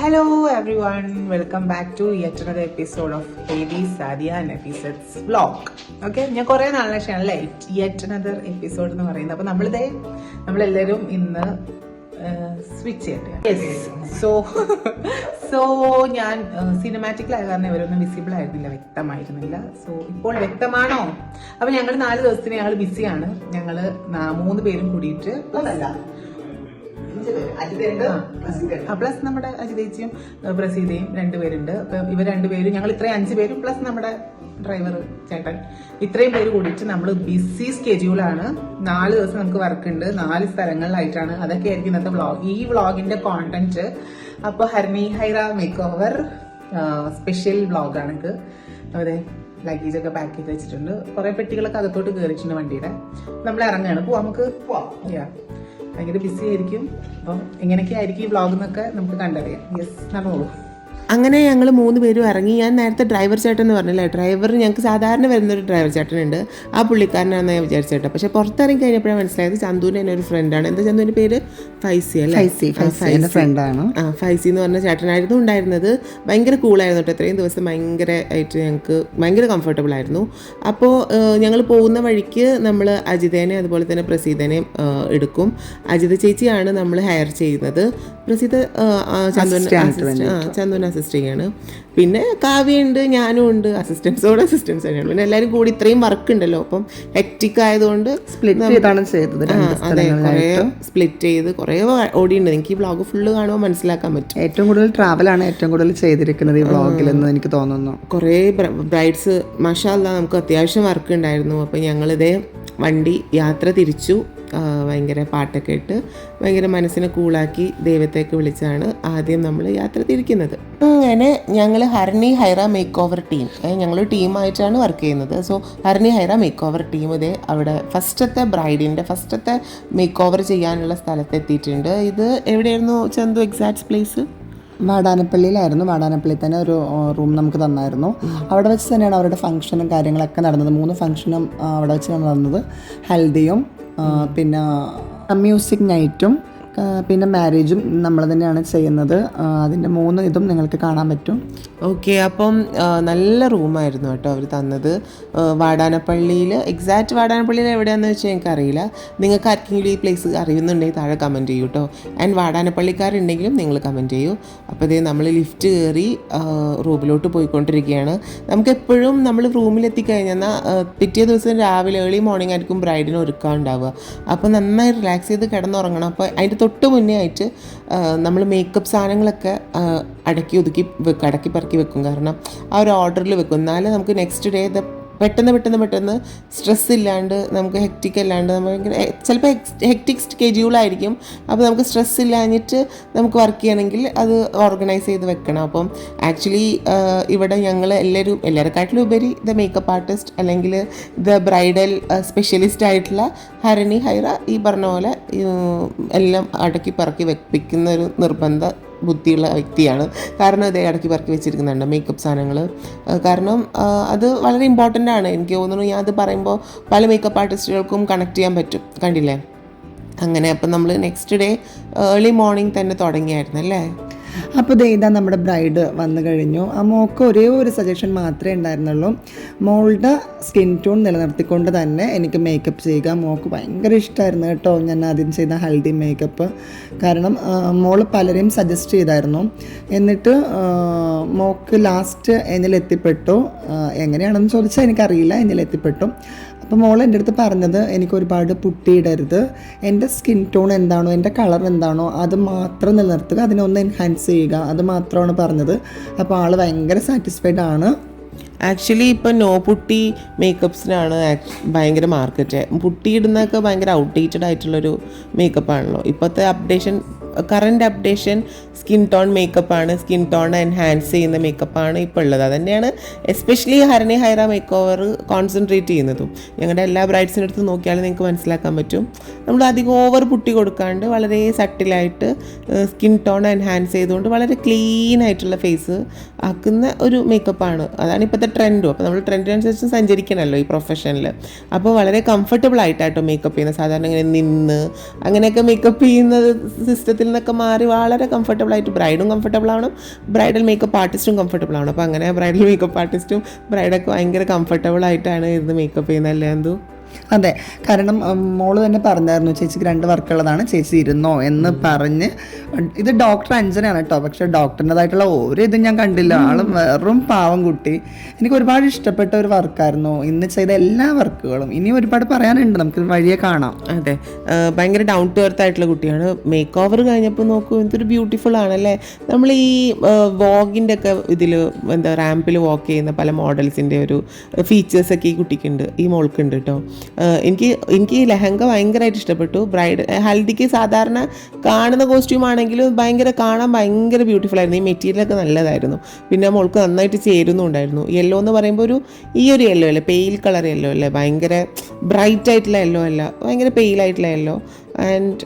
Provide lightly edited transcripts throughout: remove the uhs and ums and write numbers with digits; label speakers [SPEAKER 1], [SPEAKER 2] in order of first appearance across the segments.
[SPEAKER 1] Hello everyone, welcome back to yet another episode of Hadi, Sadia and Episodes vlog. Okay, ഞാൻ കുറേ നാളിന് ശേഷം അല്ലേ yet another episode എന്ന് പറയുന്നത്. അപ്പോൾ നമ്മളെല്ലാവരും ഇന്ന് സ്വിച്ച് ചെയ്യട്ടെ. സോ ഞാൻ സിനിമാറ്റിക്കിലായ കാരണം ഇവരൊന്നും വിസിബിൾ ആയിരുന്നില്ല, വ്യക്തമായിരുന്നില്ല. സോ ഇപ്പോൾ വ്യക്തമാണോ? അപ്പോൾ ഞങ്ങൾ 4 ദിവസത്തിന് ഞങ്ങൾ ബിസിയാണ്. ഞങ്ങൾ 3 പേരും കൂടിയിട്ട് പ്ലസ് നമ്മുടെ അജിതേച്ചിയും പ്രസീതയും 2 പേരുണ്ട്. അപ്പൊ ഇവർ 2 പേരും ഞങ്ങൾ ഇത്രയും 5 പേരും പ്ലസ് നമ്മുടെ ഡ്രൈവർ ചേട്ടൻ ഇത്രയും പേര് കൂടിയിട്ട് നമ്മൾ ബിസി സ്കെഡ്യൂളാണ്. 4 ദിവസം നമുക്ക് വർക്ക് ഉണ്ട്, 4 സ്ഥലങ്ങളിലായിട്ടാണ്. അതൊക്കെ ആയിരിക്കും ഇന്നത്തെ വ്ളോഗ്, ഈ വ്ളോഗിന്റെ കോണ്ടന്റ്. അപ്പൊ ഹർണി ഹൈറ മേക്ക് ഓവർ സ്പെഷ്യൽ വ്ളോഗാണ് ഇത്. അതെ, ലഗേജ് ഒക്കെ പാക്ക് ചെയ്ത് വെച്ചിട്ടുണ്ട്, കുറെ പെട്ടികളൊക്കെ അകത്തോട്ട് കയറിയിട്ടുണ്ട് വണ്ടിയുടെ. നമ്മൾ ഇറങ്ങുകയാണ്, നമുക്ക് പോവാം. ഭയങ്കര ബിസി ആയിരിക്കും. അപ്പം എങ്ങനെയൊക്കെ ആയിരിക്കും ഈ വ്ളോഗ് എന്നൊക്കെ നമുക്ക് കണ്ടറിയാം. യെസ്, നടന്നോളൂ.
[SPEAKER 2] അങ്ങനെ ഞങ്ങൾ 3 പേരും ഇറങ്ങി. ഞാൻ നേരത്തെ ഡ്രൈവർ ചേട്ടൻ എന്ന് പറഞ്ഞില്ലേ, ഡ്രൈവർ ഞങ്ങൾക്ക് സാധാരണ വരുന്നൊരു ഡ്രൈവർ ചേട്ടനുണ്ട്, ആ പുള്ളിക്കാരനാണെന്ന് ഞാൻ വിചാരിച്ചേട്ടോ. പക്ഷെ പുറത്തിറങ്ങി കഴിഞ്ഞപ്പോഴാണ് മനസ്സിലായത് ചന്തുവിൻ്റെ തന്നെ ഒരു ഫ്രണ്ടാണ്. എന്താ ചന്തുവിൻ്റെ പേര്? ഫൈസി അല്ലേ?
[SPEAKER 3] ഫ്രണ്ടാണ്.
[SPEAKER 2] ഫൈസി എന്ന് പറഞ്ഞ ചേട്ടനായിരുന്നു ഉണ്ടായിരുന്നത്. ഭയങ്കര കൂളായിരുന്നു കേട്ടോ. ഇത്രയും ദിവസം ഭയങ്കരമായിട്ട് ഞങ്ങൾക്ക് ഭയങ്കര കംഫർട്ടബിൾ ആയിരുന്നു. അപ്പോൾ ഞങ്ങൾ പോകുന്ന വഴിക്ക് നമ്മൾ അജിതേനെ അതുപോലെ തന്നെ പ്രസീതനെയും എടുക്കും. അജിത ചേച്ചിയാണ് നമ്മൾ ഹയർ ചെയ്യുന്നത്. പ്രസീത ചന്തുവിന് അസിസ്റ്റ് ചെയ്യാണ്. പിന്നെ കാവ്യുണ്ട്, ഞാനും ഉണ്ട്. അസിസ്റ്റൻസോട് അസിസ്റ്റൻസ് തന്നെയാണ്. പിന്നെ എല്ലാവരും കൂടി ഇത്രയും വർക്ക് ഉണ്ടല്ലോ, അപ്പം ഹെക്റ്റിക് ആയതുകൊണ്ട് സ്പ്ലിറ്റ് ചെയ്ത് കുറേ ഓടിയുണ്ട്. എനിക്ക് ഈ വ്ളോഗ് ഫുള്ള് കാണുമ്പോൾ മനസ്സിലാക്കാൻ പറ്റും.
[SPEAKER 3] ഏറ്റവും കൂടുതൽ ട്രാവലാണ് ഏറ്റവും കൂടുതൽ ചെയ്തിരിക്കുന്നത് ഈ വ്ളോഗിൽ എന്ന് എനിക്ക് തോന്നുന്നു.
[SPEAKER 2] കുറേ ബ്രൈഡ്സ് മാഷാ അല്ലാഹ് നമുക്ക് അത്യാവശ്യം വർക്ക് ഉണ്ടായിരുന്നു. അപ്പം ഞങ്ങളിതേ വണ്ടി യാത്ര തിരിച്ചു. ഭയങ്കര പാട്ടൊക്കെ ഇട്ട് ഭയങ്കര മനസ്സിനെ കൂളാക്കി ദൈവത്തേക്ക് വിളിച്ചാണ് ആദ്യം നമ്മൾ യാത്ര തിരിക്കുന്നത്. അങ്ങനെ ഞങ്ങൾ ഹർണി ഹൈറ മേക്ക് ഓവർ ടീം, ഞങ്ങൾ ടീമായിട്ടാണ് വർക്ക് ചെയ്യുന്നത്. സോ ഹർണി ഹൈറ മേക്ക് ഓവർ ടീം ഇതേ അവിടെ ഫസ്റ്റത്തെ ബ്രൈഡിൻ്റെ ഫസ്റ്റത്തെ മേക്ക് ഓവർ ചെയ്യാനുള്ള സ്ഥലത്തെത്തിയിട്ടുണ്ട്. ഇത് എവിടെയായിരുന്നു ചന്തു എക്സാക്ട് പ്ലേസ്?
[SPEAKER 3] വാടാനപ്പള്ളിയിലായിരുന്നു. വാടാനപ്പള്ളിയിൽ തന്നെ ഒരു റൂം നമുക്ക് തന്നായിരുന്നു. അവിടെ വെച്ച് തന്നെയാണ് അവരുടെ ഫംഗ്ഷനും കാര്യങ്ങളൊക്കെ നടന്നത്. 3 ഫംഗ്ഷനും അവിടെ വെച്ചാണ് നടന്നത്. ഹൽദിയും പിന്നെ മ്യൂസിക് നൈറ്റും പിന്നെ മാരേജും നമ്മൾ തന്നെയാണ് ചെയ്യുന്നത്. അതിൻ്റെ 3 ഇതും നിങ്ങൾക്ക് കാണാൻ പറ്റും.
[SPEAKER 2] ഓക്കെ, അപ്പം നല്ല റൂമായിരുന്നു കേട്ടോ അവർ തന്നത്. വാടാനപ്പള്ളിയിൽ എക്സാക്റ്റ് വാടാനപ്പള്ളിയിൽ എവിടെയാണെന്ന് വെച്ചാൽ എനിക്കറിയില്ല. നിങ്ങൾക്ക് ആർക്കെങ്കിലും ഈ പ്ലേസ് അറിയുന്നുണ്ടെങ്കിൽ താഴെ കമൻറ്റ് ചെയ്യൂ കേട്ടോ. ആൻഡ് വാടാനപ്പള്ളിക്കാരുണ്ടെങ്കിലും നിങ്ങൾ കമൻറ്റ് ചെയ്യൂ. അപ്പോൾ ഇതേ നമ്മൾ ലിഫ്റ്റ് കയറി റൂമിലോട്ട് പോയിക്കൊണ്ടിരിക്കുകയാണ്. നമുക്കെപ്പോഴും നമ്മൾ റൂമിലെത്തിക്കഴിഞ്ഞാൽ പിറ്റേ ദിവസം രാവിലെ ഏർലി മോർണിംഗ് ആയിരിക്കും ബ്രൈഡിനെ ഒരുക്കാനുണ്ടാവുക. അപ്പോൾ നന്നായി റിലാക്സ് ചെയ്ത് കിടന്നുറങ്ങണം. അപ്പോൾ അതിൻ്റെ തൊട്ട് മുന്നേ ആയിട്ട് നമ്മൾ മേക്കപ്പ് സാധനങ്ങളൊക്കെ അടക്കി പറക്കി വെക്കും. കാരണം ആ ഒരു ഓർഡറിൽ വെക്കും, എന്നാലേ നമുക്ക് നെക്സ്റ്റ് ഡേ പെട്ടെന്ന് സ്ട്രെസ് ഇല്ലാണ്ട് നമുക്ക് ഹെക്റ്റിക് അല്ലാണ്ട് നമ്മൾ ചിലപ്പോൾ ഹെക്റ്റിക് സ്കെഡ്യൂളായിരിക്കും. അപ്പോൾ നമുക്ക് സ്ട്രെസ് ഇല്ലാഞ്ഞിട്ട് നമുക്ക് വർക്ക് ചെയ്യണമെങ്കിൽ അത് ഓർഗനൈസ് ചെയ്ത് വെക്കണം. അപ്പം ആക്ച്വലി ഇവിടെ ഞങ്ങൾ എല്ലാവരെക്കാട്ടിലും ഉപരി ദ മേക്കപ്പ് ആർട്ടിസ്റ്റ് അല്ലെങ്കിൽ ദ ബ്രൈഡൽ സ്പെഷ്യലിസ്റ്റ് ആയിട്ടുള്ള ഹരണി ഹൈറ ഈ പറഞ്ഞ പോലെ എല്ലാം അടക്കി പറക്കി വെപ്പിക്കുന്ന ഒരു നിർബന്ധ ബുദ്ധിയുള്ള വ്യക്തിയാണ്. കാരണം അതേ അടക്കി പറക്കി വെച്ചിരിക്കുന്നുണ്ട് മേക്കപ്പ് സാധനങ്ങൾ. കാരണം അത് വളരെ ഇമ്പോർട്ടൻ്റ് ആണ്. എനിക്ക് തോന്നുന്നു ഞാൻ അത് പറയുമ്പോൾ പല മേക്കപ്പ് ആർട്ടിസ്റ്റുകൾക്കും കണക്ട് ചെയ്യാൻ പറ്റും. കണ്ടില്ലേ? അങ്ങനെ അപ്പം നമ്മൾ നെക്സ്റ്റ് ഡേ ഏർലി മോർണിംഗ് തന്നെ തുടങ്ങിയായിരുന്നു അല്ലേ.
[SPEAKER 3] അപ്പോൾ ഇതാ നമ്മുടെ ബ്രൈഡ് വന്നു കഴിഞ്ഞു. ആ മോൾക്ക് ഒരേ ഒരു സജഷൻ മാത്രമേ ഉണ്ടായിരുന്നുള്ളൂ. മോളുടെ സ്കിൻ ടോൺ നിലനിർത്തിക്കൊണ്ട് തന്നെ എനിക്ക് മേക്കപ്പ് ചെയ്യുക. മോൾക്ക് ഭയങ്കര ഇഷ്ടമായിരുന്നു കേട്ടോ ഞാൻ ആദ്യം ചെയ്ത ഹൽദി മേക്കപ്പ്. കാരണം മോൾ പലരെയും സജസ്റ്റ് ചെയ്തായിരുന്നു. എന്നിട്ട് മോൾക്ക് ലാസ്റ്റ് എന്നിലെത്തിപ്പെട്ടു. എങ്ങനെയാണെന്ന് ചോദിച്ചാൽ എനിക്കറിയില്ല, എന്നിലെത്തിപ്പെട്ടു. അപ്പോൾ മോൾ എൻ്റെ അടുത്ത് പറഞ്ഞത് എനിക്ക് ഒരുപാട് പുട്ടിയിടരുത്, എൻ്റെ സ്കിൻ ടോൺ എന്താണോ എൻ്റെ കളർ എന്താണോ അത് മാത്രം നിലനിർത്തുക, അതിനൊന്ന് എൻഹാൻസ് ചെയ്യുക, അത് മാത്രമാണ് പറഞ്ഞത്. അപ്പോൾ ആൾ ഭയങ്കര സാറ്റിസ്ഫൈഡ് ആണ്.
[SPEAKER 2] ആക്ച്വലി ഇപ്പം നോ പുട്ടി മേക്കപ്സിനാണ് ഭയങ്കര മാർക്കറ്റ്. പുട്ടി ഇടുന്നതൊക്കെ ഭയങ്കര ഔട്ട്ഡേറ്റഡ് ആയിട്ടുള്ളൊരു മേക്കപ്പാണല്ലോ. ഇപ്പോഴത്തെ കറൻറ്റ് അപ്ഡേഷൻ സ്കിൻ ടോൺ മേക്കപ്പാണ്. സ്കിൻ ടോൺ എൻഹാൻസ് ചെയ്യുന്ന മേക്കപ്പാണ് ഇപ്പോൾ ഉള്ളത്. അത് തന്നെയാണ് especially Harani Hyra makeover concentrate ചെയ്യുന്നതും. ഞങ്ങളുടെ എല്ലാ ബ്രൈഡ്സിൻ്റെ അടുത്ത് നോക്കിയാലും നിങ്ങൾക്ക് മനസ്സിലാക്കാൻ പറ്റും. നമ്മൾ അധികം ഓവർ പുട്ടി കൊടുക്കാണ്ട് വളരെ സട്ടിലായിട്ട് സ്കിൻ ടോൺ എൻഹാൻസ് ചെയ്തുകൊണ്ട് വളരെ ക്ലീൻ ആയിട്ടുള്ള ഫേസ് ആക്കുന്ന ഒരു മേക്കപ്പാണ്. അതാണ് ഇപ്പോഴത്തെ ട്രെൻഡും. അപ്പോൾ നമ്മൾ ട്രെൻഡിനനുസരിച്ച് സഞ്ചരിക്കണമല്ലോ ഈ പ്രൊഫഷനിൽ. അപ്പോൾ വളരെ കംഫർട്ടബിൾ ആയിട്ടാട്ടോ മേക്കപ്പ് ചെയ്യുന്നത്. സാധാരണ ഇങ്ങനെ നിന്ന് അങ്ങനെയൊക്കെ മേക്കപ്പ് ചെയ്യുന്നത് സിസ്റ്റത്തിൽ നിന്നൊക്കെ മാറി വളരെ കംഫർട്ടബിൾ ആയിട്ട് ബ്രൈഡും കംഫർട്ടബിൾ ആവണം, ബ്രൈഡൽ മേക്കപ്പ് ആർട്ടിസ്റ്റും കംഫർട്ടബിൾ ആവണം. അപ്പോൾ അങ്ങനെ ബ്രൈഡൽ മേക്കപ്പ് ആർട്ടിസ്റ്റും ബ്രൈഡൊക്കെ ഭയങ്കര കംഫർട്ടബിൾ ആയിട്ടാണ് ഇരുന്ന് മേക്കപ്പ് ചെയ്യുന്നതല്ലേ എന്തു?
[SPEAKER 3] അതെ, കാരണം മോള് തന്നെ പറഞ്ഞായിരുന്നു ചേച്ചിക്ക് 2 വർക്കുള്ളതാണ്, ചേച്ചി ഇരുന്നോ എന്ന് പറഞ്ഞ്. ഇത് ഡോക്ടർ അഞ്ജനയാണ് കേട്ടോ, പക്ഷെ ഡോക്ടറിൻ്റെതായിട്ടുള്ള ഒരു ഇതും ഞാൻ കണ്ടില്ല. ആളും വെറും പാവം കുട്ടി. എനിക്ക് ഒരുപാട് ഇഷ്ടപ്പെട്ട ഒരു വർക്കായിരുന്നു ഇന്ന് ചെയ്ത എല്ലാ വർക്കുകളും. ഇനി ഒരുപാട് പറയാനുണ്ട്, നമുക്ക് വഴിയെ കാണാം.
[SPEAKER 2] അതെ, ഭയങ്കര ഡൗൺ ടു എർത്ത് ആയിട്ടുള്ള കുട്ടിയാണ്. മേക്ക് ഓവർ കഴിഞ്ഞപ്പോൾ നോക്കൂ എന്തൊരു ബ്യൂട്ടിഫുൾ ആണല്ലേ. നമ്മൾ ഈ വോഗിൻ്റെ ഒക്കെ ഇതിൽ എന്താ റാമ്പിൽ വാക്ക് ചെയ്യുന്ന പല മോഡൽസിൻ്റെ ഒരു ഫീച്ചേഴ്സൊക്കെ ഈ കുട്ടിക്കുണ്ട്, ഈ മോൾക്കുണ്ട് കേട്ടോ. എനിക്ക് ഈ ലെഹങ്ക ഭയങ്കരമായിട്ട് ഇഷ്ടപ്പെട്ടു. ബ്രൈഡ് ഹൽദിക്ക് സാധാരണ കാണുന്ന കോസ്റ്റ്യൂം ആണെങ്കിലും കാണാൻ ഭയങ്കര ബ്യൂട്ടിഫുൾ ആയിരുന്നു. ഈ മെറ്റീരിയലൊക്കെ നല്ലതായിരുന്നു. പിന്നെ മോൾക്ക് നന്നായിട്ട് ചേരുന്നുണ്ടായിരുന്നു. യെല്ലോ എന്ന് പറയുമ്പോൾ ഈ ഒരു യെല്ലോ അല്ലേ, പെയിൽ കളർ യെല്ലോ അല്ലേ, ഭയങ്കര ബ്രൈറ്റ് ആയിട്ടുള്ള യെല്ലോ അല്ല, ഭയങ്കര പെയിലായിട്ടുള്ള യെല്ലോ. ആൻഡ്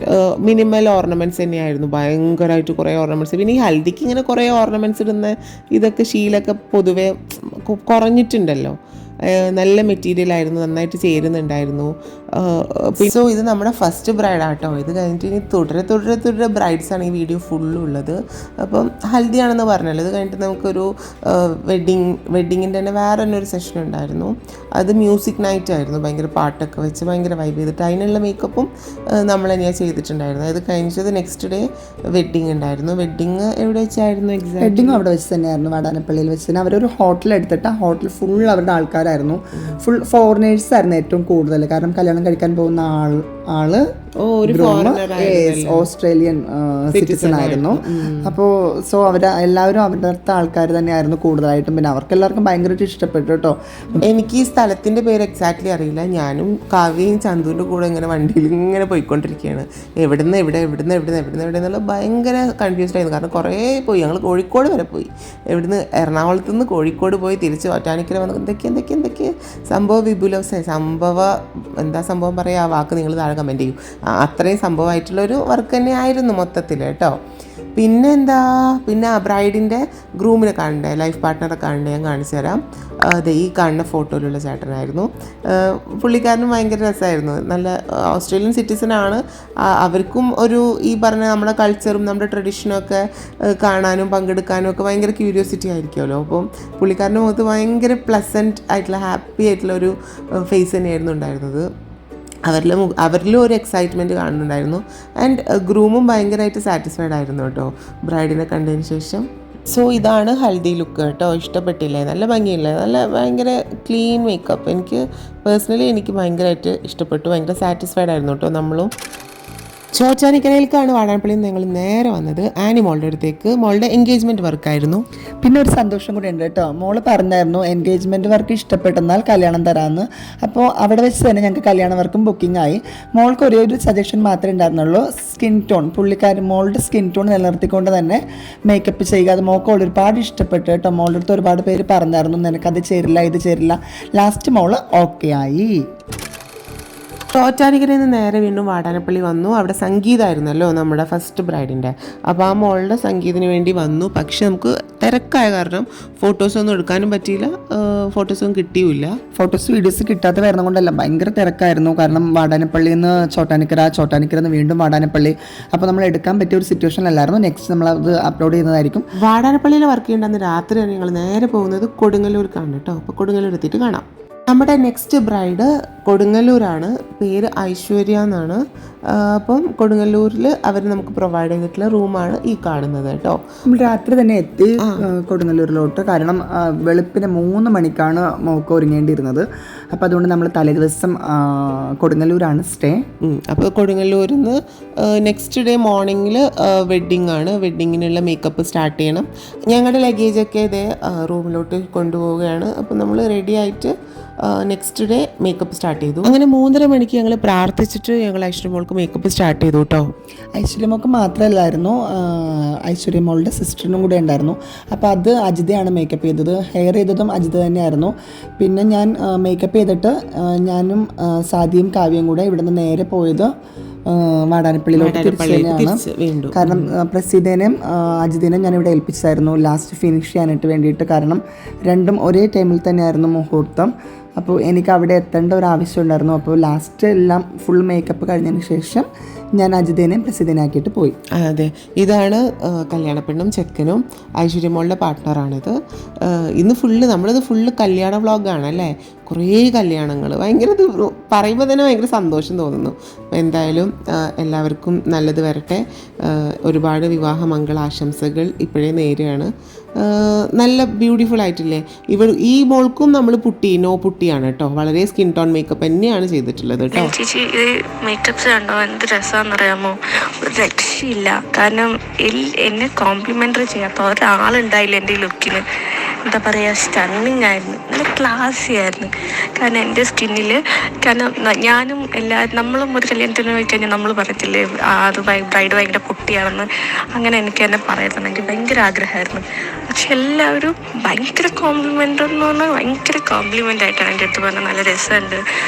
[SPEAKER 2] മിനിമൽ ഓർണമെൻറ്റ്സ് തന്നെയായിരുന്നു, ഭയങ്കരമായിട്ട് കുറേ ഓർണമെൻറ്റ്സ്. പിന്നെ ഈ ഹൽദിക്ക് ഇങ്ങനെ കുറേ ഓർണമെൻറ്റ്സ് ഇടുന്ന ഇതൊക്കെ ഷീലൊക്കെ പൊതുവേ കുറഞ്ഞിട്ടുണ്ടല്ലോ. നല്ല മെറ്റീരിയലായിരുന്നു, നന്നായിട്ട് ചേരുന്നുണ്ടായിരുന്നു. സോ ഇത് നമ്മുടെ ഫസ്റ്റ് ബ്രൈഡാട്ടോ. ഇത് കഴിഞ്ഞിട്ട് ഇനി തുടരെ ബ്രൈഡ്സാണ് ഈ വീഡിയോ ഫുള്ളുള്ളത്. അപ്പം ഹൽദിയാണെന്ന് പറഞ്ഞല്ലോ. ഇത് കഴിഞ്ഞിട്ട് നമുക്കൊരു വെഡ്ഡിങ്ങിൻ്റെ തന്നെ വേറെ തന്നെ ഒരു സെഷൻ ഉണ്ടായിരുന്നു. അത് മ്യൂസിക് നൈറ്റ് ആയിരുന്നു, ഭയങ്കര പാട്ടൊക്കെ വെച്ച് ഭയങ്കര വൈബ് ചെയ്തിട്ട് അതിനുള്ള മേക്കപ്പും നമ്മൾ തന്നെയാണ് ചെയ്തിട്ടുണ്ടായിരുന്നു. അത് കഴിഞ്ഞിട്ട് നെക്സ്റ്റ് ഡേ വെഡ്ഡിങ് ഉണ്ടായിരുന്നു. വെഡ്ഡിങ് എവിടെ വെച്ചായിരുന്നു?
[SPEAKER 3] വെഡ്ഡിങ് അവിടെ വെച്ച് തന്നെയായിരുന്നു, വാടാനപ്പള്ളിയിൽ വെച്ച് തന്നെ. അവരൊരു ഹോട്ടൽ എടുത്തിട്ട് ആ ഹോട്ടൽ ഫുൾ അവരുടെ ആൾക്കാരായിരുന്നു, ഫുൾ ഫോറിനേഴ്സ് ആയിരുന്നു ഏറ്റവും കൂടുതൽ. കാരണം കല്യാണം കഴിക്കാൻ പോകുന്ന ആള് ഓസ്ട്രേലിയൻ സിറ്റിസൺ ആയിരുന്നു. അപ്പോൾ സോ എല്ലാവരും അവരുടെ ആൾക്കാർ തന്നെയായിരുന്നു കൂടുതലായിട്ടും. പിന്നെ അവർക്ക് എല്ലാവർക്കും ഭയങ്കരമായിട്ട് ഇഷ്ടപ്പെട്ടു കേട്ടോ.
[SPEAKER 2] എനിക്ക് ഈ സ്ഥലത്തിൻ്റെ പേര് എക്സാക്ട്ലി അറിയില്ല. ഞാനും കാവ്യയും ചന്തുവിൻ്റെ കൂടെ ഇങ്ങനെ വണ്ടിയിൽ ഇങ്ങനെ പോയിക്കൊണ്ടിരിക്കുകയാണ്. എവിടുന്ന് എവിടെ എന്നുള്ള ഭയങ്കര കൺഫ്യൂസ്ഡ് ആയിരുന്നു. കാരണം കുറേ പോയി, ഞങ്ങൾ കോഴിക്കോട് വരെ പോയി. എവിടുന്ന് എറണാകുളത്ത് നിന്ന് കോഴിക്കോട് പോയി തിരിച്ച് ഒറ്റാനിക്കര വന്ന് എന്തൊക്കെ സംഭവ വിപുലവസായി. എന്താ സംഭവം പറയുക, ആ വാക്ക് നിങ്ങൾ താഴെ കമൻറ്റ് ചെയ്യൂ. അത്രയും സംഭവമായിട്ടുള്ളൊരു വർക്ക് തന്നെ ആയിരുന്നു മൊത്തത്തിൽ കേട്ടോ. പിന്നെ ബ്രൈഡിൻ്റെ ഗ്രൂമിനെ കാണണ്ടേ, ലൈഫ് പാർട്ട്ണറെ കാണണ്ടേ, ഞാൻ കാണിച്ചു തരാം. അതെ, ഈ കാണുന്ന ഫോട്ടോയിലുള്ള ചേട്ടനായിരുന്നു. പുള്ളിക്കാരനും ഭയങ്കര രസമായിരുന്നു. നല്ല ഓസ്ട്രേലിയൻ സിറ്റിസനാണ്. അവർക്കും ഒരു ഈ പറഞ്ഞ നമ്മുടെ കൾച്ചറും നമ്മുടെ ട്രഡീഷനും ഒക്കെ കാണാനും പങ്കെടുക്കാനും ഒക്കെ ഭയങ്കര ക്യൂരിയോസിറ്റി ആയിരിക്കുമല്ലോ. അപ്പം പുള്ളിക്കാരൻ്റെ മുഖത്ത് ഭയങ്കര പ്ലസൻറ്റ് ആയിട്ടുള്ള ഹാപ്പി ആയിട്ടുള്ള ഒരു ഫേസ് തന്നെയായിരുന്നു ഉണ്ടായിരുന്നത്. അവരിലും ഒരു എക്സൈറ്റ്മെൻറ്റ് കാണുന്നുണ്ടായിരുന്നു. ആൻഡ് ഗ്രൂമും ഭയങ്കരമായിട്ട് സാറ്റിസ്ഫൈഡ് ആയിരുന്നു കേട്ടോ ബ്രൈഡിനെ കണ്ടതിന് ശേഷം. സോ ഇതാണ് ഹൽദി ലുക്ക് കേട്ടോ. ഇഷ്ടപ്പെട്ടില്ലേ? നല്ല ഭംഗിയില്ലേ? ഭയങ്കര ക്ലീൻ മേക്കപ്പ്. എനിക്ക് ഭയങ്കരമായിട്ട് ഇഷ്ടപ്പെട്ടു. ഭയങ്കര സാറ്റിസ്ഫൈഡ് ആയിരുന്നു കേട്ടോ നമ്മളും. ചോറ്റാനിക്കരയിലേക്കാണ് വാടാനപ്പള്ളിയിൽ നിന്ന് ഞങ്ങൾ നേരെ വന്നത്. ആനി മോളുടെ അടുത്തേക്ക്. മോളുടെ എൻഗേജ്മെൻറ്റ് വർക്കായിരുന്നു.
[SPEAKER 3] പിന്നെ ഒരു സന്തോഷം കൂടി ഉണ്ട് കേട്ടോ. മോള് പറഞ്ഞായിരുന്നു എൻഗേജ്മെൻറ്റ് വർക്ക് ഇഷ്ടപ്പെട്ടെന്നാൽ കല്യാണം തരാമെന്ന്. അപ്പോൾ അവിടെ വെച്ച് തന്നെ ഞങ്ങൾക്ക് കല്യാണ വർക്കും ബുക്കിംഗ് ആയി. മോൾക്ക് ഒരേ ഒരു സജഷൻ മാത്രമേ ഉണ്ടായിരുന്നുള്ളൂ, സ്കിൻ ടോൺ. മോളുടെ സ്കിൻ ടോൺ നിലനിർത്തിക്കൊണ്ട് തന്നെ മേക്കപ്പ് ചെയ്യുക. അത് മോൾക്ക് ഒരുപാട് ഇഷ്ടപ്പെട്ടു കേട്ടോ. മോളുടെ അടുത്ത് ഒരുപാട് പേര് പറഞ്ഞായിരുന്നു നിനക്കത് ചേരില്ല, ഇത് ചേരില്ല. ലാസ്റ്റ് മോള് ഓക്കെ ആയി.
[SPEAKER 2] ചോറ്റാനിക്കരയിൽ നിന്ന് നേരെ വീണ്ടും വാടാനപ്പള്ളി വന്നു. അവിടെ സംഗീതമായിരുന്നല്ലോ നമ്മുടെ ഫസ്റ്റ് ബ്രൈഡിൻ്റെ. അപ്പോൾ ആ മോളുടെ സംഗീതത്തിന് വേണ്ടി വന്നു. പക്ഷെ നമുക്ക് തിരക്കായ കാരണം ഫോട്ടോസൊന്നും എടുക്കാനും പറ്റിയില്ല, ഫോട്ടോസൊന്നും കിട്ടിയില്ല.
[SPEAKER 3] ഫോട്ടോസ് വീഡിയോസ് കിട്ടാത്ത വരുന്നത് കൊണ്ടല്ല, ഭയങ്കര തിരക്കായിരുന്നു. കാരണം വാടാനപ്പള്ളിയിൽ നിന്ന് ചോറ്റാനിക്കര നിന്ന് വീണ്ടും വാടാനപ്പള്ളി. അപ്പോൾ നമ്മൾ എടുക്കാൻ പറ്റിയ ഒരു സിറ്റുവേഷൻ അല്ലായിരുന്നു. നെക്സ്റ്റ് നമ്മളത് അപ്ലോഡ് ചെയ്യുന്നതായിരിക്കും.
[SPEAKER 2] വാടാനപ്പള്ളിയിൽ വർക്ക് ചെയ്യേണ്ടെന്ന് രാത്രി തന്നെ ഞങ്ങൾ നേരെ പോകുന്നത് കൊടുങ്ങല്ലൂർക്കാണ് കേട്ടോ. അപ്പോൾ കൊടുങ്ങല്ലൂർ എത്തിയിട്ട് കാണാം. നമ്മുടെ നെക്സ്റ്റ് ബ്രൈഡ് കൊടുങ്ങല്ലൂരാണ്. പേര് ഐശ്വര്യ എന്നാണ്. അപ്പം കൊടുങ്ങല്ലൂരിൽ അവർ നമുക്ക് പ്രൊവൈഡ് ചെയ്തിട്ടുള്ള റൂമാണ് ഈ കാണുന്നത് കേട്ടോ.
[SPEAKER 3] നമ്മൾ രാത്രി തന്നെ എത്തി കൊടുങ്ങല്ലൂരിലോട്ട്. കാരണം വെളുപ്പിന് 3 മണിക്കാണ് മോക്ക് ഒരുങ്ങേണ്ടിയിരുന്നത്. അപ്പോൾ അതുകൊണ്ട് നമ്മൾ തലേദിവസം കൊടുങ്ങല്ലൂരാണ് സ്റ്റേ.
[SPEAKER 2] അപ്പോൾ കൊടുങ്ങല്ലൂരിൽ നിന്ന് നെക്സ്റ്റ് ഡേ മോർണിംഗിൽ വെഡ്ഡിങ് ആണ്. വെഡ്ഡിങ്ങിനുള്ള മേക്കപ്പ് സ്റ്റാർട്ട് ചെയ്യണം. ഞങ്ങളുടെ ലഗേജൊക്കെ ഇതേ റൂമിലോട്ട് കൊണ്ടുപോവുകയാണ്. അപ്പോൾ നമ്മൾ റെഡി ആയിട്ട് നെക്സ്റ്റ് ഡേ മേക്കപ്പ് സ്റ്റാർട്ട് ചെയ്തു. അങ്ങനെ 3:30 മണിക്ക് ഞങ്ങൾ പ്രാർത്ഥിച്ചിട്ട് ഞങ്ങൾ ഐശ്വര്യമോൾക്ക് മേക്കപ്പ് സ്റ്റാർട്ട് ചെയ്തു കേട്ടോ.
[SPEAKER 3] ഐശ്വര്യമോൾക്ക് മാത്രമല്ലായിരുന്നു, ഐശ്വര്യമോളുടെ സിസ്റ്ററിനും കൂടെ ഉണ്ടായിരുന്നു. അപ്പോൾ അത് അജിതയാണ് മേക്കപ്പ് ചെയ്തത്. ഹെയർ ചെയ്തതും അജിത തന്നെയായിരുന്നു. പിന്നെ ഞാൻ മേക്കപ്പ് ചെയ്തിട്ട് ഞാനും സാദിയും കാവ്യയും കൂടെ ഇവിടുന്ന് നേരെ പോയത് വാടാനപ്പള്ളിയിലോട്ട് തിരിച്ചു തന്നെയാണ്. കാരണം പ്രസീദേനെയും അജിതേനെയും ഞാനിവിടെ ഏൽപ്പിച്ചായിരുന്നു ലാസ്റ്റ് ഫിനിഷ് ചെയ്യാനായിട്ട് വേണ്ടിയിട്ട്. കാരണം രണ്ടും ഒരേ ടൈമിൽ തന്നെയായിരുന്നു മുഹൂർത്തം. അപ്പോൾ എനിക്ക് അവിടെ എത്തേണ്ട ഒരു ആവശ്യം ഉണ്ടായിരുന്നു. അപ്പോൾ ലാസ്റ്റ് എല്ലാം ഫുൾ മേക്കപ്പ് കഴിഞ്ഞതിന് ശേഷം ഞാൻ അജിതേനെയും പ്രസിദ്ധനാക്കിയിട്ട് പോയി.
[SPEAKER 2] അതെ, ഇതാണ് കല്യാണപ്പെണ്ണും ചെക്കനും ഐശ്വര്യമോളുടെ പാർട്ട്ണറാണിത്. ഇന്ന് നമ്മളിത് ഫുള്ള് കല്യാണ വ്ളോഗാണ് അല്ലേ. കുറേ കല്യാണങ്ങൾ, ഭയങ്കര പറയുമ്പോൾ തന്നെ ഭയങ്കര സന്തോഷം തോന്നുന്നു. അപ്പോൾ എന്തായാലും എല്ലാവർക്കും നല്ലത് വരട്ടെ. ഒരുപാട് വിവാഹ മംഗളാശംസകൾ ഇപ്പോഴേ നേരെയാണ്. നല്ല ബ്യൂട്ടിഫുൾ ആയിട്ടില്ലേ. ഈ മോൾക്കും നമ്മൾ നോ പുട്ടിയാണ് കേട്ടോ. വളരെ സ്കിൻ ടോൺ മേക്കപ്പ് തന്നെയാണ് ചെയ്തിട്ടുള്ളത് കേട്ടോ.
[SPEAKER 4] ചേച്ചി ഇത് മേക്കപ്സ് കണ്ടോ, എന്ത് രസമാണെന്നറിയാമോ? ഒരു രക്ഷയില്ല. കാരണം എന്നെ കോംപ്ലിമെൻ്ററി ചെയ്യാത്ത ഒരാളുണ്ടായില്ല എൻ്റെ ഈ ലുക്കിന്. എന്താ പറയുക, സ്റ്റണ്ണിങ് ആയിരുന്നു, നല്ല ക്ലാസി ആയിരുന്നു. കാരണം എൻ്റെ സ്കിന്നിൽ, കാരണം ഞാനും നമ്മളും ഒരു കല്യാണത്തിന് പോയി കഴിഞ്ഞാൽ നമ്മൾ പറയത്തില്ലേ അത് ബ്രൈഡ് ഭയങ്കര പൊട്ടിയാണെന്ന്. അങ്ങനെ എനിക്ക് തന്നെ പറയുന്നത് എനിക്ക് ഭയങ്കര ആഗ്രഹമായിരുന്നു. പക്ഷെ എല്ലാവരും ഭയങ്കര കോംപ്ലിമെൻ്റ് എന്ന് പറഞ്ഞാൽ ഭയങ്കര കോംപ്ലിമെൻ്റ് ആയിട്ടാണ് എൻ്റെ അടുത്ത് പറഞ്ഞത്. നല്ല രസമുണ്ട്,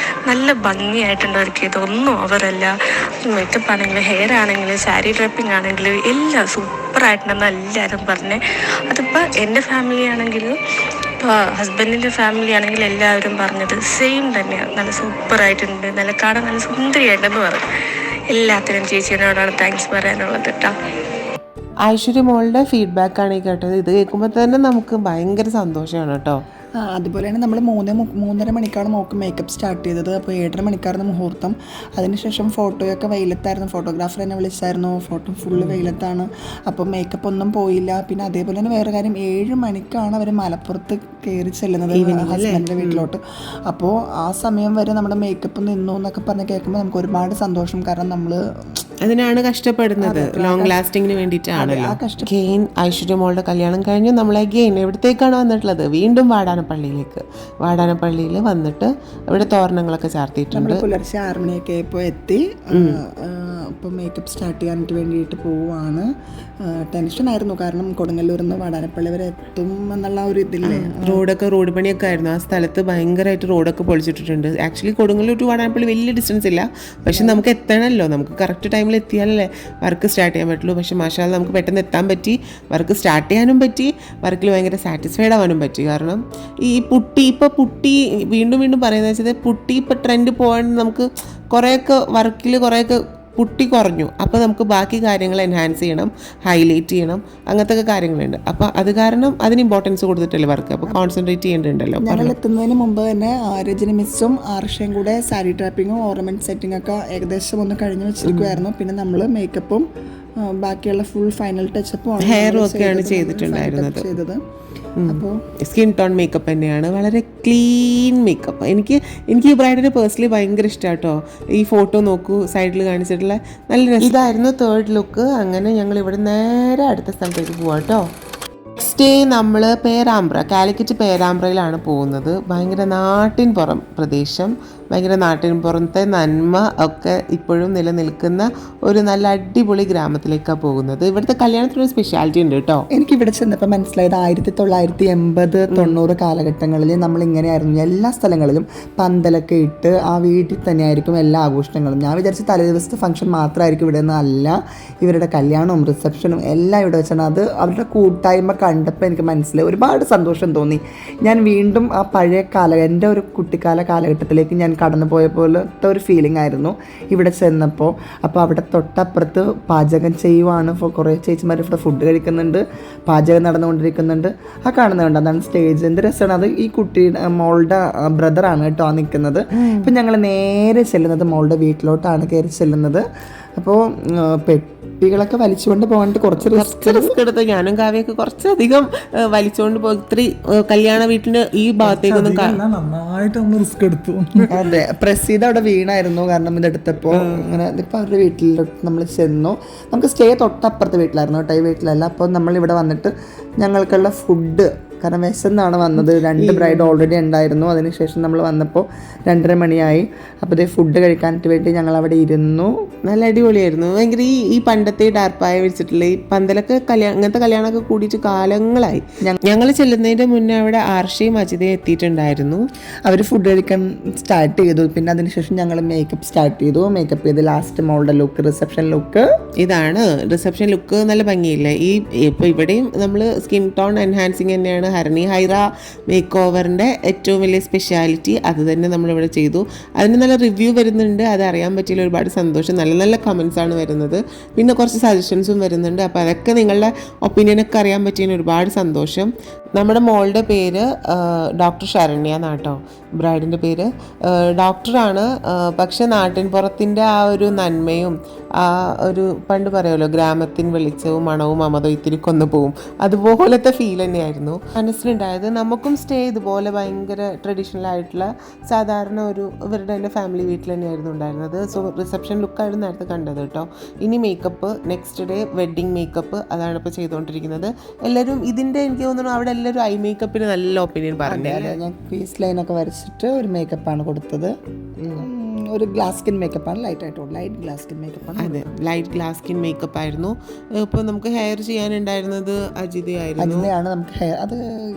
[SPEAKER 4] നല്ല ഭംഗിയായിട്ടുണ്ട് അവർക്ക്. ഇതൊന്നും അവരല്ല. മേക്കപ്പ് ആണെങ്കിലും ഹെയർ ആണെങ്കിലും സാരി ഡ്രപ്പിംഗ് ആണെങ്കിലും എല്ലാം സൂപ്പറായിട്ടുണ്ടെന്ന് എല്ലാവരും പറഞ്ഞേ. അതിപ്പോൾ എൻ്റെ ഫാമിലി ആണെങ്കിലും ഇപ്പോൾ ഹസ്ബൻഡിൻ്റെ ഫാമിലി ആണെങ്കിൽ എല്ലാവരും പറഞ്ഞത് സെയിം തന്നെയാണ്. നല്ല സൂപ്പറായിട്ടുണ്ട്, നല്ല കാണാൻ നല്ല സുന്ദരിയായിട്ടെന്ന് പറയും. എല്ലാത്തിനും ചേച്ചിയോടാണ് താങ്ക്സ് പറയാനുള്ളത് കേട്ടോ.
[SPEAKER 2] ഐശ്വര്യമോളുടെ ഫീഡ്ബാക്കാണ് ഈ കേട്ടത്. ഇത് കേൾക്കുമ്പോൾ തന്നെ നമുക്ക് ഭയങ്കര സന്തോഷമാണ് കേട്ടോ.
[SPEAKER 3] അതുപോലെയാണ് നമ്മൾ 3:30 മണിക്കാണ് മോക്ക് മേക്കപ്പ് സ്റ്റാർട്ട് ചെയ്തത്. അപ്പോൾ 7:30 മണിക്കായിരുന്നു മുഹൂർത്തം. അതിനുശേഷം ഫോട്ടോയൊക്കെ വെയിലത്തായിരുന്നു. ഫോട്ടോഗ്രാഫർ എന്നെ വിളിച്ചായിരുന്നു. ഫോട്ടോ ഫുള്ള് വെയിലത്താണ്. അപ്പോൾ മേക്കപ്പ് ഒന്നും പോയില്ല. പിന്നെ അതേപോലെ തന്നെ വേറെ കാര്യം, 7 മണിക്കാണ് അവർ മലപ്പുറത്ത് കയറി ചെല്ലുന്നത് ഹസ്ബൻഡിൻ്റെ വീട്ടിലോട്ട്. അപ്പോൾ ആ സമയം വരെ നമ്മുടെ മേക്കപ്പ് നിന്നു എന്നൊക്കെ പറഞ്ഞ് കേൾക്കുമ്പോൾ നമുക്ക് ഒരുപാട് സന്തോഷം. കാരണം നമ്മൾ
[SPEAKER 2] അതിനാണ് കഷ്ടപ്പെടുന്നത്, ലോങ് ലാസ്റ്റിങ്ങിന് വേണ്ടിയിട്ടാണല്ലോ. ഗെയിൻ ഐശ്വര്യമോളുടെ കല്യാണം കഴിഞ്ഞ് നമ്മൾ ഗെയിൻ എവിടത്തേക്കാണ് വന്നിട്ടുള്ളത്? വീണ്ടും വാടാനപ്പള്ളിയിൽ വന്നിട്ട് ഇവിടെ തോരണങ്ങളൊക്കെ ചാർത്തിയിട്ടുണ്ട്.
[SPEAKER 3] പുലർച്ചെ 6 മണിയൊക്കെ ആയപ്പോൾ എത്തി. ഇപ്പോൾ മേക്കപ്പ് സ്റ്റാർട്ട് ചെയ്യാനായിട്ട് വേണ്ടിയിട്ട് പോവുകയാണ്. ടെൻഷനായിരുന്നു, കാരണം കൊടുങ്ങല്ലൂരിൽ നിന്ന് വാടാനപ്പള്ളി വരെ എത്തും എന്നുള്ള ഒരു ഇതില്ലേ.
[SPEAKER 2] റോഡ് പണിയൊക്കെ ആയിരുന്നു ആ സ്ഥലത്ത്. ഭയങ്കരമായിട്ട് റോഡൊക്കെ പൊളിച്ചിട്ടിട്ടുണ്ട്. ആക്ച്വലി കൊടുങ്ങല്ലൂർ ടു വാടാനപ്പള്ളി വലിയ ഡിസ്റ്റൻസ് ഇല്ല, പക്ഷെ നമുക്ക് എത്തണമല്ലോ. നമുക്ക് കറക്റ്റ് ടൈമിൽ എത്തിയാലല്ലേ വർക്ക് സ്റ്റാർട്ട് ചെയ്യാൻ പറ്റുള്ളൂ. പക്ഷെ മാഷാഅല്ലാഹ് നമുക്ക് പെട്ടെന്ന് എത്താൻ പറ്റി, വർക്ക് സ്റ്റാർട്ട് ചെയ്യാനും പറ്റി, വർക്കിൽ ഭയങ്കര സാറ്റിസ്ഫൈഡ് ആവാനും പറ്റി. കാരണം ഈ പുട്ടി വീണ്ടും പറയുന്നത് വെച്ചാൽ പുട്ടി ഇപ്പോൾ ട്രെൻഡ് പോകാൻ നമുക്ക് കുറേയൊക്കെ വർക്കിൽ കുറേയൊക്കെ പുട്ടി കുറഞ്ഞു. അപ്പോൾ നമുക്ക് ബാക്കി കാര്യങ്ങൾ എൻഹാൻസ് ചെയ്യണം, ഹൈലൈറ്റ് ചെയ്യണം, അങ്ങനത്തെ കാര്യങ്ങളുണ്ട്. അപ്പോൾ അത് കാരണം അതിന് ഇമ്പോർട്ടൻസ് കൊടുത്തിട്ടല്ലേ വർക്ക്. അപ്പോൾ കോൺസെൻട്രേറ്റ് ചെയ്യേണ്ടതുണ്ടല്ലോ.
[SPEAKER 3] ഞങ്ങൾ എത്തുന്നതിന് മുമ്പ് തന്നെ രജനി മിസ്സും ആർഷയും കൂടെ സാരി ട്രാപ്പിങ്ങും ഓർണമെൻറ്റ് സെറ്റിംഗ് ഒക്കെ ഏകദേശം ഒന്ന് കഴിഞ്ഞ് വെച്ചിരിക്കുമായിരുന്നു. പിന്നെ നമ്മൾ മേക്കപ്പും ബാക്കിയുള്ള ഫുൾ ഫൈനൽ ടച്ചപ്പും
[SPEAKER 2] ഹെയറും ഒക്കെയാണ് ചെയ്തിട്ടുണ്ടായിരുന്നത്.
[SPEAKER 3] അപ്പോൾ
[SPEAKER 2] സ്കിൻ ടോൺ മേക്കപ്പ് തന്നെയാണ്, വളരെ ക്ലീൻ മേക്കപ്പ്. എനിക്ക് ഈ ബ്രൈഡിനെ പേഴ്സണലി ഭയങ്കര ഇഷ്ടമാണ് കേട്ടോ. ഈ ഫോട്ടോ നോക്കൂ, സൈഡിൽ കാണിച്ചിട്ടുള്ള നല്ല രസം. ഇതായിരുന്നു 3rd ലുക്ക്. അങ്ങനെ ഞങ്ങൾ ഇവിടെ നേരെ അടുത്ത സ്ഥലത്തേക്ക് പോവാം കേട്ടോ. നെക്സ്റ്റ് ഡേ നമ്മൾ കാലിക്കറ്റ് പേരാമ്പ്രയിലാണ് പോകുന്നത്. ഭയങ്കര നാട്ടിൻപുറം പ്രദേശം, ഭയങ്കര നാട്ടിൻപുറത്തെ നന്മ ഒക്കെ ഇപ്പോഴും നിലനിൽക്കുന്ന ഒരു നല്ല അടിപൊളി ഗ്രാമത്തിലേക്കാണ് പോകുന്നത്. ഇവിടുത്തെ കല്യാണത്തിനൊരു സ്പെഷ്യാലിറ്റി ഉണ്ട് കേട്ടോ.
[SPEAKER 3] എനിക്കിവിടെ ചെന്നപ്പോൾ മനസ്സിലായത് 1980-90 കാലഘട്ടങ്ങളിൽ നമ്മളിങ്ങനെയായിരുന്നു. എല്ലാ സ്ഥലങ്ങളിലും പന്തലൊക്കെ ഇട്ട് ആ വീട്ടിൽ തന്നെയായിരിക്കും എല്ലാ ആഘോഷങ്ങളും. ഞാൻ വിചാരിച്ച തലേ ദിവസത്തെ ഫംഗ്ഷൻ മാത്രമായിരിക്കും ഇവിടെ നിന്നല്ല, ഇവരുടെ കല്യാണവും റിസപ്ഷനും എല്ലാം ഇവിടെ വെച്ചാണ്. അത് അവരുടെ കൂട്ടായ്മ കണ്ടപ്പോൾ എനിക്ക് മനസ്സിലായി, ഒരുപാട് സന്തോഷം തോന്നി. ഞാൻ വീണ്ടും ആ പഴയ എൻ്റെ ഒരു കുട്ടിക്കാല കാലഘട്ടത്തിലേക്ക് ഞാൻ കടന്നു പോയ പോലത്തെ ഒരു ഫീലിംഗ് ആയിരുന്നു ഇവിടെ ചെന്നപ്പോൾ. അപ്പോൾ അവിടെ തൊട്ടപ്പുറത്ത് പാചകം ചെയ്യുവാണ്. കുറേ ചേച്ചിമാർ ഇവിടെ ഫുഡ് കഴിക്കുന്നുണ്ട്, പാചകം നടന്നുകൊണ്ടിരിക്കുന്നുണ്ട്. ആ കാണുന്നുണ്ട്, അതാണ് സ്റ്റേജ്. എന്ത് രസമാണ് അത്. ഈ മോളുടെ ബ്രദറാണ് കേട്ടോ നിൽക്കുന്നത്. ഇപ്പം ഞങ്ങൾ നേരെ ചെല്ലുന്നത് മോളുടെ വീട്ടിലോട്ടാണ് കയറി ചെല്ലുന്നത്. അപ്പോൾ പെട്ടികളൊക്കെ വലിച്ചുകൊണ്ട് പോകാനായിട്ട് കുറച്ച്
[SPEAKER 2] റിസ്ക് എടുത്ത് ഞാനും കാവ്യൊക്കെ കുറച്ചധികം വലിച്ചുകൊണ്ട് പോയി. ഇത്തിരി കല്യാണ വീട്ടിൻ്റെ ഈ ഭാഗത്തേക്കൊന്നും
[SPEAKER 3] നന്നായിട്ട് നമ്മൾ റിസ്ക് എടുത്തു. അതെ, പ്രസീത അവിടെ വീണായിരുന്നു. കാരണം ഇതെടുത്തപ്പോൾ അങ്ങനെ ഇപ്പോൾ അവരുടെ വീട്ടിലോട്ട് നമ്മൾ ചെന്നു. നമുക്ക് സ്റ്റേ തൊട്ടപ്പുറത്തെ വീട്ടിലായിരുന്നു കേട്ടോ, ഈ വീട്ടിലല്ല. അപ്പോൾ നമ്മളിവിടെ വന്നിട്ട് ഞങ്ങൾക്കുള്ള ഫുഡ്, കാരണം വിശന്നാണ് വന്നത്. 2 ബ്രൈഡ് ഓൾറെഡി ഉണ്ടായിരുന്നു. അതിനുശേഷം നമ്മൾ വന്നപ്പോൾ 2:30 മണിയായി. അപ്പോൾ ഇതേ ഫുഡ് കഴിക്കാനായിട്ട് വേണ്ടി ഞങ്ങൾ അവിടെ ഇരുന്നു.
[SPEAKER 2] നല്ല അടിപൊളിയായിരുന്നു. ഭയങ്കര ഈ പണ്ടത്തെ ഡാർപ്പായ വെച്ചിട്ടുള്ള ഈ പന്തലൊക്കെ അങ്ങനത്തെ കല്യാണമൊക്കെ കൂടിയിട്ട് കാലങ്ങളായി. ഞങ്ങൾ ചെല്ലുന്നതിൻ്റെ മുന്നേ അവിടെ ആർഷയും അജിതയും എത്തിയിട്ടുണ്ടായിരുന്നു.
[SPEAKER 3] അവർ ഫുഡ് കഴിക്കാൻ സ്റ്റാർട്ട് ചെയ്തു. പിന്നെ അതിനുശേഷം ഞങ്ങൾ മേക്കപ്പ് സ്റ്റാർട്ട് ചെയ്തു. മേക്കപ്പ് ചെയ്ത് ലാസ്റ്റ് മോളുടെ ലുക്ക്, റിസപ്ഷൻ ലുക്ക്.
[SPEAKER 2] ഇതാണ് റിസപ്ഷൻ ലുക്ക്. നല്ല ഭംഗിയില്ലേ. ഇപ്പോൾ ഇവിടെയും നമ്മൾ സ്കിൻ ടോൺ എൻഹാൻസിങ് തന്നെയാണ്, ഹരണി ഹൈറ മേക്ക് ഓവറിൻ്റെ ഏറ്റവും വലിയ സ്പെഷ്യാലിറ്റി അത് തന്നെ നമ്മളിവിടെ ചെയ്തു. അതിന് നല്ല റിവ്യൂ വരുന്നുണ്ട്, അത് അറിയാൻ പറ്റിയ ഒരുപാട് സന്തോഷം. നല്ല നല്ല കമൻസാണ് വരുന്നത്, പിന്നെ കുറച്ച് സജഷൻസും വരുന്നുണ്ട്. അപ്പോൾ അതൊക്കെ നിങ്ങളുടെ ഒപ്പീനിയനൊക്കെ അറിയാൻ പറ്റിയതിന് ഒരുപാട് സന്തോഷം. നമ്മുടെ മോളുടെ പേര് ഡോക്ടർ ശരണ്യ എന്നാട്ടോ, ബ്രൈഡിൻ്റെ പേര്. ഡോക്ടറാണ്, പക്ഷെ നാട്ടിൻ പുറത്തിൻ്റെ ആ ഒരു നന്മയും ആ ഒരു പണ്ട് പറയുമല്ലോ ഗ്രാമത്തിൻ വെളിച്ചവും മണവും മമതവും ഇത്തിരി കൊന്നു പോവും, അതുപോലത്തെ ഫീൽ തന്നെയായിരുന്നു മനസ്സിലുണ്ടായത്. നമുക്കും സ്റ്റേ ഇതുപോലെ ഭയങ്കര ട്രഡീഷണൽ ആയിട്ടുള്ള സാധാരണ ഒരു ഇവരുടെ തന്നെ ഫാമിലി വീട്ടിൽ തന്നെയായിരുന്നു ഉണ്ടായിരുന്നത്. സോ റിസപ്ഷൻ ലുക്കായിരുന്നു നേരത്തെ കണ്ടത് കേട്ടോ. ഇനി makeup, next day wedding makeup, അതാണ് ഇപ്പോൾ ചെയ്തുകൊണ്ടിരിക്കുന്നത്. എല്ലാവരും ഇതിൻ്റെ എനിക്ക് തോന്നുന്നു അവിടെ എല്ലാവരും ഐ മേക്കപ്പിന് നല്ല ഒപ്പീനിയൻ പറഞ്ഞു.
[SPEAKER 3] ഞാൻ ഫേസ് ലൈനൊക്കെ വരച്ചിട്ട് ഒരു മേക്കപ്പാണ് കൊടുത്തത്. ഒരു ഗ്ലാസ് സ്കിൻ മേക്കപ്പാണ്, ലൈറ്റ് ഗ്ലാസ് സ്കിൻ മേക്കപ്പാണ്.
[SPEAKER 2] അതെ, ലൈറ്റ് ഗ്ലാസ് സ്കിൻ മേക്കപ്പ് ആയിരുന്നു. ഇപ്പോൾ നമുക്ക് ഹെയർ ചെയ്യാനുണ്ടായിരുന്നത് അജിതയാണ്.
[SPEAKER 3] നമുക്ക് ഹെയർ അത്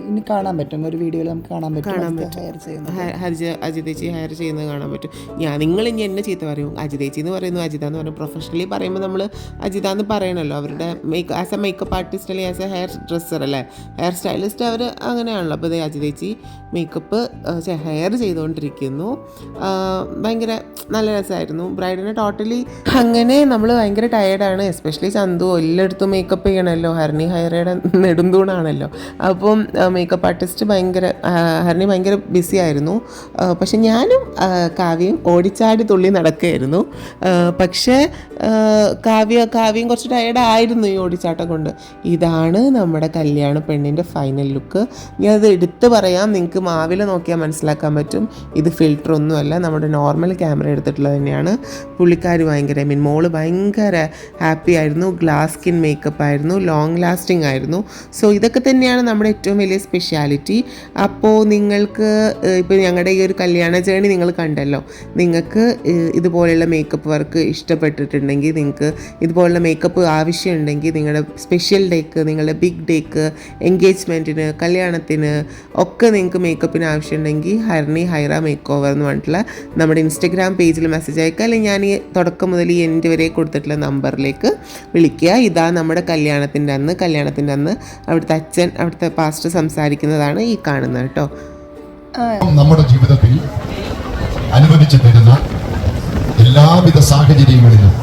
[SPEAKER 3] ഇനി കാണാൻ പറ്റും, ഒരു വീഡിയോയിൽ നമുക്ക് കാണാൻ പറ്റും ഹെയർ ചെയ്യുന്നത്.
[SPEAKER 2] അജിതേച്ചി ഹെയർ ചെയ്യുന്നത് കാണാൻ പറ്റും. നിങ്ങൾ ഇനി എന്നെ ചീത്ത പറയും, അജിതേച്ചി എന്ന് പറയുന്നു, അജിത എന്ന് പറയുന്നത് പ്രൊഫഷണലി പറയുമ്പോൾ നമ്മൾ അജിത എന്ന് പറയണമല്ലോ. അവരുടെ ആസ് എ മേക്കപ്പ് ആർട്ടിസ്റ്റ് അല്ലെങ്കിൽ ആസ് എ ഹെയർ ഡ്രസ്സർ അല്ലേ, ഹെയർ സ്റ്റൈലിസ്റ്റ്, അവർ അങ്ങനെയാണല്ലോ. അപ്പോൾ ഇതേ അജിതേച്ചി മേക്കപ്പ് ഹെയർ ചെയ്തുകൊണ്ടിരിക്കുന്നു. ഭയങ്കര നല്ല രസമായിരുന്നു. ബ്രൈഡിനെ ടോട്ടലി അങ്ങനെ നമ്മൾ ഭയങ്കര ടയേർഡാണ്, എസ്പെഷ്യലി ചന്തു എല്ലായിടത്തും മേക്കപ്പ് ചെയ്യണമല്ലോ, ഹരണി ഹൈറയുടെ നെടുന്തൂണാണല്ലോ. അപ്പം മേക്കപ്പ് ആർട്ടിസ്റ്റ് ഹരണി ഭയങ്കര ബിസി ആയിരുന്നു. പക്ഷെ ഞാനും കാവ്യയും ഓടിച്ചാടി തുള്ളി നടക്കുകയായിരുന്നു. പക്ഷേ കാവ്യം കുറച്ച് ടയേർഡായിരുന്നു ഈ ഓടിച്ചാട്ടം കൊണ്ട്. ഇതാണ് നമ്മുടെ കല്യാണ പെണ്ണിൻ്റെ ഫൈനൽ ലുക്ക്. ഞാനത് എടുത്ത് പറയാം, നിങ്ങൾക്ക് മാവില നോക്കിയാൽ മനസ്സിലാക്കാൻ പറ്റും. ഇത് ഫിൽറ്റർ ഒന്നുമല്ല, നമ്മുടെ നോർമൽ ക്യാമറ എടുത്തിട്ടുള്ളത് തന്നെയാണ്. പുള്ളിക്കാർ ഭയങ്കര മോള് ഭയങ്കര ഹാപ്പി ആയിരുന്നു. ഗ്ലാസ് സ്കിൻ മേക്കപ്പ് ആയിരുന്നു, ലോങ് ലാസ്റ്റിംഗ് ആയിരുന്നു. സോ ഇതൊക്കെ തന്നെയാണ് നമ്മുടെ ഏറ്റവും വലിയ സ്പെഷ്യാലിറ്റി. അപ്പോൾ നിങ്ങൾക്ക് ഇപ്പോൾ ഞങ്ങളുടെ ഈ ഒരു കല്യാണ ജേണി നിങ്ങൾ കണ്ടല്ലോ, നിങ്ങൾക്ക് ഇതുപോലെയുള്ള മേക്കപ്പ് വർക്ക് ഇഷ്ടപ്പെട്ടിട്ടുണ്ടെങ്കിൽ, നിങ്ങൾക്ക് ഇതുപോലുള്ള മേക്കപ്പ് ആവശ്യമുണ്ടെങ്കിൽ, നിങ്ങളുടെ സ്പെഷ്യൽ ഡേക്ക്, നിങ്ങളുടെ ബിഗ് ഡേക്ക്, എൻഗേജ്മെൻറ്റിന്, കല്യാണത്തിന് ഒക്കെ നിങ്ങൾക്ക് മേക്കപ്പിന് ആവശ്യമുണ്ടെങ്കിൽ ഹരണി ഹൈറ മേക്ക് ഓവർ എന്ന് പറഞ്ഞിട്ടുള്ള നമ്മുടെ ഇൻസ്റ്റഗ്രാം പേജിൽ മെസ്സേജ് അയക്കുക, അല്ലെങ്കിൽ ഞാൻ ഈ തുടക്കം മുതൽ ഈ എൻഡ് വരെ കൊടുത്തിട്ടുള്ള നമ്പറിലേക്ക് വിളിക്കുക. ഇതാ നമ്മുടെ കല്യാണത്തിൻ്റെ അന്ന് അവിടുത്തെ അച്ഛൻ, അവിടുത്തെ പാസ്റ്റർ സംസാരിക്കുന്നതാണ് ഈ കാണുന്നത് കേട്ടോ.
[SPEAKER 5] നമ്മുടെ ജീവിതത്തിൽ അനുവദിച്ചു തരുന്ന എല്ലാവിധ സാഹചര്യങ്ങളിലും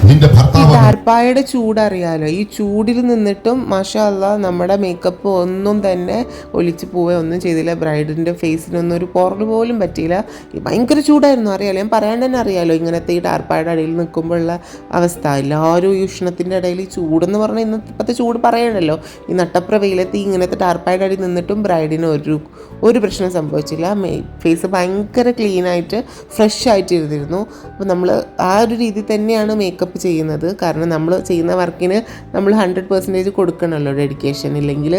[SPEAKER 5] നിന്റെ ഭർത്താവ്
[SPEAKER 2] ടാർപ്പായുടെ ചൂടറിയാലോ, ഈ ചൂടിൽ നിന്നിട്ടും മാഷാ അല്ലാഹ് നമ്മുടെ മേക്കപ്പ് ഒന്നും തന്നെ ഒലിച്ചു പോവുക ഒന്നും ചെയ്തില്ല. ബ്രൈഡിൻ്റെ ഫേസിനൊന്നും ഒരു പോറൽ പോലും പറ്റിയില്ല. ഭയങ്കര ചൂടായിരുന്നു, അറിയാലോ, ഞാൻ പറയാണ്ട് തന്നെ അറിയാലോ ഇങ്ങനത്തെ ഈ ടാർപ്പായുടെ ഇടയിൽ നിൽക്കുമ്പോഴുള്ള അവസ്ഥ. എല്ലാവരും ഈ ഉഷ്ണത്തിൻ്റെ ഇടയിൽ ഈ ചൂടെന്ന് പറഞ്ഞാൽ ഇപ്പോഴത്തെ ചൂട് പറയണല്ലോ, ഈ നട്ടപ്ര വെയിലത്ത് ഇങ്ങനത്തെ ടാർപ്പായുടെ ഇടയിൽ നിന്നിട്ടും ബ്രൈഡിന് ഒരു പ്രശ്നം സംഭവിച്ചില്ല. ഫേസ് ഭയങ്കര ക്ലീനായിട്ട് ഫ്രഷ് ആയിട്ട് ഇരുന്നിരുന്നു. അപ്പോൾ നമ്മൾ ആ ഒരു രീതി തന്നെയാണ് മേക്കപ്പ് ചെയ്യുന്നത്. കാരണം നമ്മൾ ചെയ്യുന്ന വർക്കിന് നമ്മൾ 100% കൊടുക്കണമല്ലോ ഡെഡിക്കേഷൻ, ഇല്ലെങ്കിൽ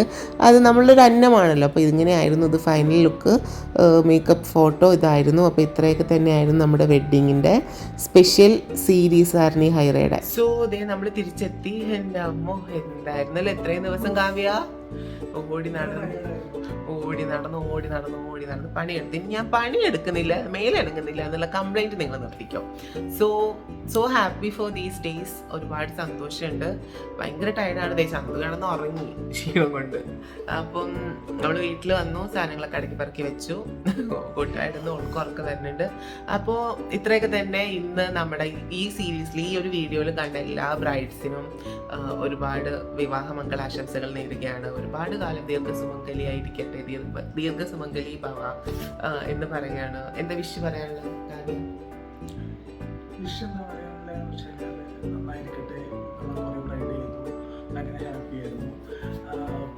[SPEAKER 2] അത് നമ്മളൊരു അന്നമാണല്ലോ. അപ്പോൾ ഇതിങ്ങനെയായിരുന്നു ഇത് ഫൈനൽ ലുക്ക്. മേക്കപ്പ് ഫോട്ടോ ഇതായിരുന്നു. അപ്പോൾ ഇത്രയൊക്കെ തന്നെയായിരുന്നു നമ്മുടെ വെഡ്ഡിങ്ങിൻ്റെ സ്പെഷ്യൽ സീരീസ് ഹരണി ഹൈറയുടെ. സോ ഇതേ നമ്മൾ തിരിച്ചെത്തി. എൻ്റെ അമ്മോ എന്തായിരുന്നല്ലോ എത്രയും ദിവസം കാവ്യ ഓടി നടന്ന് പണിയെടുത്ത്. ഇനി ഞാൻ പണിയെടുക്കുന്നില്ല, മേലെടുക്കുന്നില്ല എന്നുള്ള കംപ്ലൈൻറ്റ് നിങ്ങൾ നിർത്തിക്കോ. So happy for these days. ഒരുപാട് സന്തോഷമുണ്ട്. ഭയങ്കര ടയർഡാണ്, ചന്തു കിടന്ന് ഉറങ്ങി ക്ഷീണം കൊണ്ട്. അപ്പം നമ്മൾ വീട്ടിൽ വന്നു, സാധനങ്ങളൊക്കെ അടുക്കി പറക്കി വെച്ചു. കൂട്ടായിരുന്നു, ഓൾക്ക് ഉറക്കം വരുന്നുണ്ട്. അപ്പോൾ ഇത്രയൊക്കെ തന്നെ ഇന്ന് നമ്മുടെ ഈ സീരീസിൽ, ഈ ഒരു വീഡിയോയിൽ കണ്ട എല്ലാ ബ്രൈഡ്സിനും ഒരുപാട് വിവാഹ മംഗളാശംസകൾ നേരുകയാണ്. ഒരുപാട് കാലം ദീർഘസുമംഗലിയായിരിക്കട്ടെ, ദീർഘസുമംഗലി ഭവ എന്ന് പറയാണ്. എന്താ വിഷ് പറയാനുള്ള കാര്യം?
[SPEAKER 6] നന്നായിരിക്കട്ടെ. നമ്മൾ കുറേ ബ്രൈഡ് ചെയ്തു, ഭയങ്കര ഹാപ്പി ആയിരുന്നു.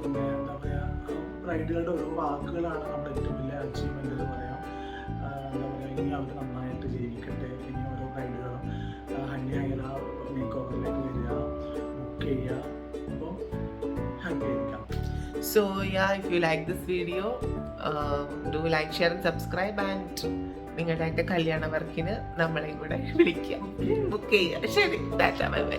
[SPEAKER 6] പിന്നെ എന്താ പറയുക, ബ്രൈഡുകളുടെ ഓരോ വാക്കുകളാണ് നമ്മുടെ ഏറ്റവും വലിയ അച്ചീവ്മെൻ്റ് എന്ന് പറയാം. എന്താ പറയുക, ഇനി അവർ നന്നായിട്ട് ജീവിക്കട്ടെ. ഇനി ഓരോ ബ്രൈഡുകളും ഹണി ഹൈറ മേക്ക് ഓവറിലേക്ക് വരിക, ബുക്ക് ചെയ്യുക. അപ്പോൾ ഹാപ്പി ആയിരിക്കാം.
[SPEAKER 2] So yeah, if you like this video, do like, share and subscribe, and നിങ്ങളുടെയൊക്കെ കല്യാണ വർക്കിന് നമ്മളെയും കൂടെ വിളിക്കാം, ബുക്ക് ചെയ്യുക. ശരി, ബൈ ബൈ.